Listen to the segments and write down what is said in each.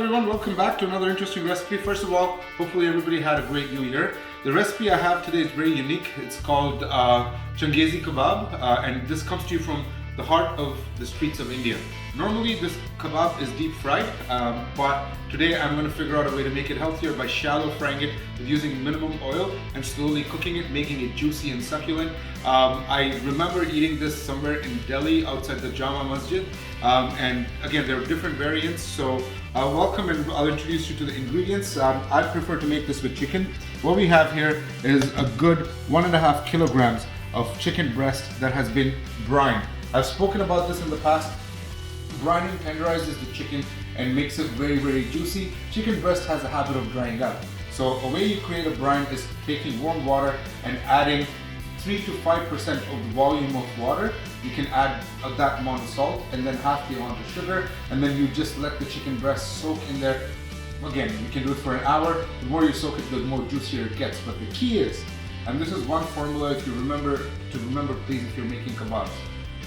everyone, welcome back to another interesting recipe. First of all, hopefully everybody had a great new year. The recipe I have today is very unique. It's called Changezi Kabab and this comes to you from the heart of the streets of India. Normally this kebab is deep fried, but today I'm going to figure out a way to make it healthier by shallow frying it with using minimum oil and slowly cooking it, making it juicy and succulent. I remember eating this somewhere in Delhi outside the Jama Masjid, and again there are different variants, so welcome, and I'll introduce you to the ingredients. I prefer to make this with chicken. What we have here is a good 1.5 kilograms of chicken breast that has been brined. I've spoken about this in the past. Brining tenderizes the chicken and makes it very, very juicy. Chicken breast has a habit of drying out. So a way you create a brine is taking warm water and adding 3 to 5% of the volume of water. You can add that amount of salt and then half the amount of sugar, and then you just let the chicken breast soak in there. Again, you can do it for an hour. The more you soak it, the more juicier it gets. But the key is, and this is one formula if you remember please, if you're making kebabs.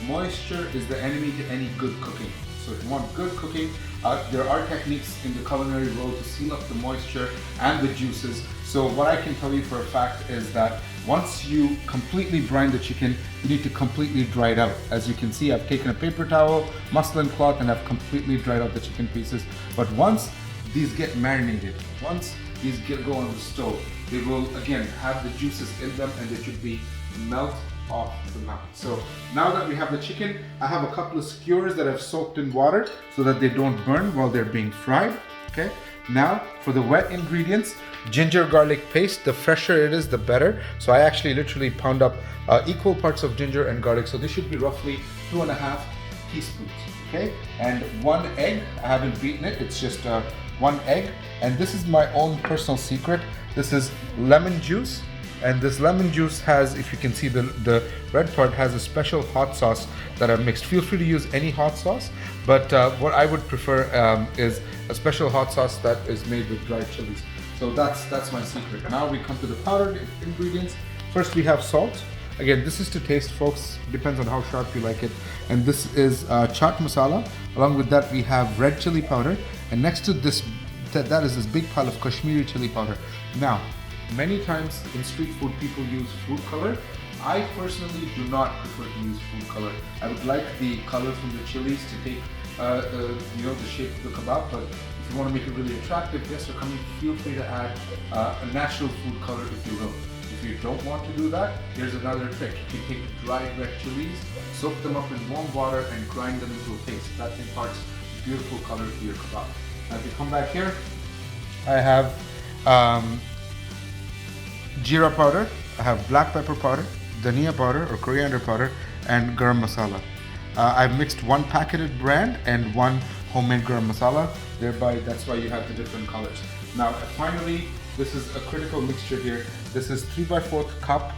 Moisture is the enemy to any good cooking. So if you want good cooking, there are techniques in the culinary world to seal up the moisture and the juices. So what I can tell you for a fact is that once you completely brine the chicken, you need to completely dry it out. As you can see, I've taken a paper towel, muslin cloth, and I've completely dried out the chicken pieces. But once these get marinated, once these go on the stove, they will again have the juices in them and they should be melt off the mouth. So now that we have the chicken, I have a couple of skewers that I've soaked in water so that they don't burn while they're being fried. Okay. Now for the wet ingredients, ginger garlic paste. The fresher it is, the better. So I actually literally pound up equal parts of ginger and garlic. So this should be roughly 2.5 teaspoons. Okay. And 1 egg. I haven't beaten it. It's just 1 egg. And this is my own personal secret. This is lemon juice. And this lemon juice has, if you can see the red part, has a special hot sauce that I've mixed. Feel free to use any hot sauce, but what I would prefer is a special hot sauce that is made with dried chilies. So that's my secret. Now we come to the powdered ingredients. First we have salt. Again, this is to taste, folks. Depends on how sharp you like it. And this is chaat masala. Along with that we have red chili powder. And next to this, that is this big pile of Kashmiri chili powder. Now, many times in street food people use food color. I personally do not prefer to use food color. I would like the color from the chilies to take the shape of the kebab, but if you want to make it really attractive, guests are coming, feel free to add a natural food color if you will. If you don't want to do that, here's another trick. You can take dried red chilies, soak them up in warm water and grind them into a paste. That imparts beautiful color to your kebab. Now if you come back here, I have Jeera powder, I have black pepper powder, dhania powder or coriander powder, and garam masala. I've mixed 1 packeted brand and 1 homemade garam masala, thereby that's why you have the different colors. Now finally, this is a critical mixture here. This is 3/4 cup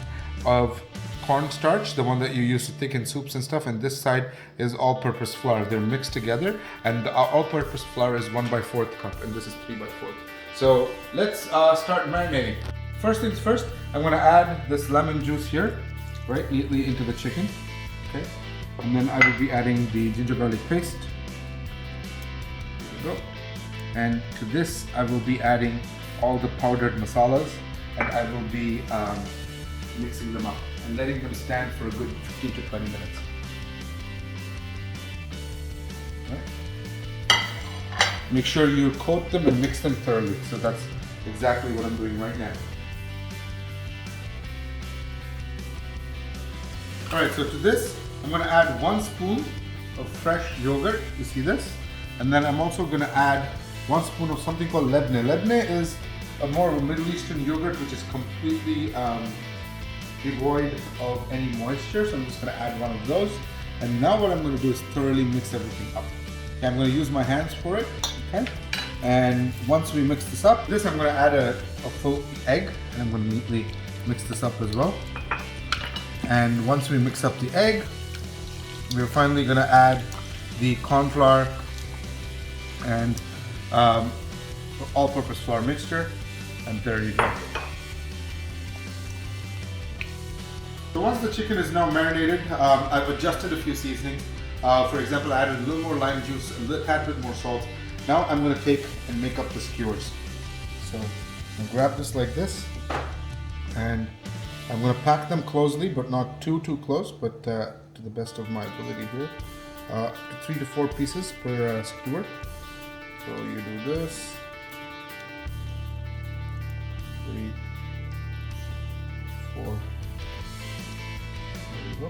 of cornstarch, the one that you use to thicken soups and stuff, and this side is all-purpose flour. They're mixed together, and the all-purpose flour is 1/4 cup, and this is 3/4. So let's start marinating. First things first, I'm going to add this lemon juice here, right, neatly into the chicken, okay? And then I will be adding the ginger garlic paste. There we go. And to this, I will be adding all the powdered masalas, and I will be mixing them up and letting them stand for a good 15 to 20 minutes. Right. Make sure you coat them and mix them thoroughly. So that's exactly what I'm doing right now. Alright, so to this, I'm going to add 1 spoon of fresh yogurt, you see this? And then I'm also going to add 1 spoon of something called lebne. Lebne is a more of a Middle Eastern yogurt which is completely devoid of any moisture, so I'm just going to add 1 of those. And now what I'm going to do is thoroughly mix everything up. Okay, I'm going to use my hands for it, okay? And once we mix this up, I'm going to add a full egg, and I'm going to neatly mix this up as well. And once we mix up the egg, we're finally going to add the corn flour and all-purpose flour mixture, and there you go. So once the chicken is now marinated, I've adjusted a few seasonings. For example, I added a little more lime juice, a tad bit more salt, Now I'm going to take and make up the skewers. So I'm grab this like this, and I'm going to pack them closely, but not too close, but to the best of my ability here. 3 to 4 pieces per skewer. So you do this. 3, 4. There you go.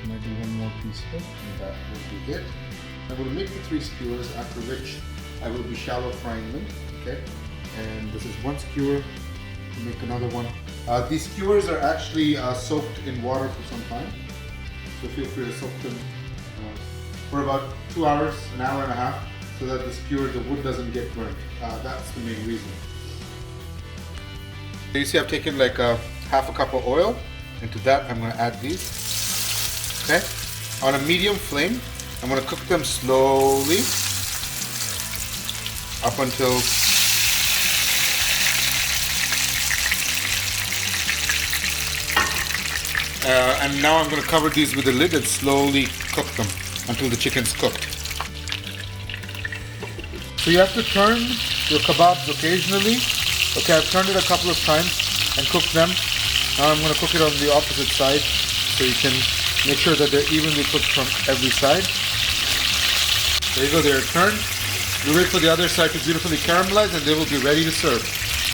I might do one more piece here, and that will be it. I'm going to make the 3 skewers, after which I will be shallow frying them. Okay, and this is 1 skewer. Make another one. These skewers are actually soaked in water for some time, so feel free to soak them for about 2 hours, an hour and a half, so that the wood doesn't get burnt. That's the main reason. So you see I've taken like half a cup of oil. Into that I'm going to add these. Okay, on a medium flame, I'm going to cook them slowly up until and now I'm going to cover these with a lid and slowly cook them until the chicken's cooked. So you have to turn your kebabs occasionally. Okay, I've turned it a couple of times and cooked them. Now I'm going to cook it on the opposite side so you can make sure that they're evenly cooked from every side. There you go, they're turned. You wait for the other side to beautifully caramelize and they will be ready to serve.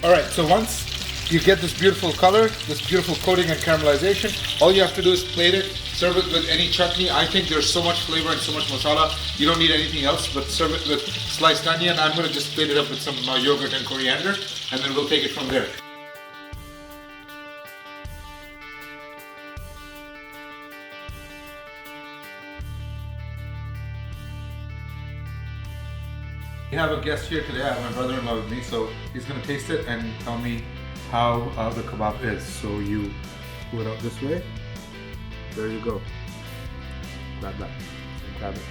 Alright, so once you get this beautiful color, this beautiful coating and caramelization, all you have to do is plate it, serve it with any chutney. I think there's so much flavor and so much masala, you don't need anything else, but serve it with sliced onion. I'm going to just plate it up with some yogurt and coriander, and then we'll take it from there. We have a guest here today. I have my brother-in-law with me, so he's going to taste it and tell me how the kebab is. So you pull it out this way. There you go. Grab that. Grab it.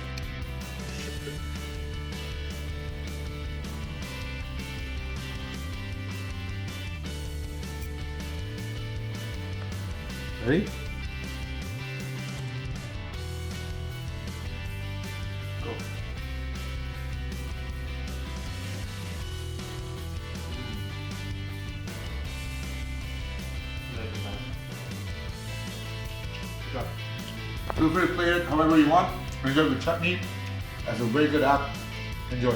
Ready? Go. Feel free to play it however you want. Enjoy with chutney. That's a very good app. Enjoy.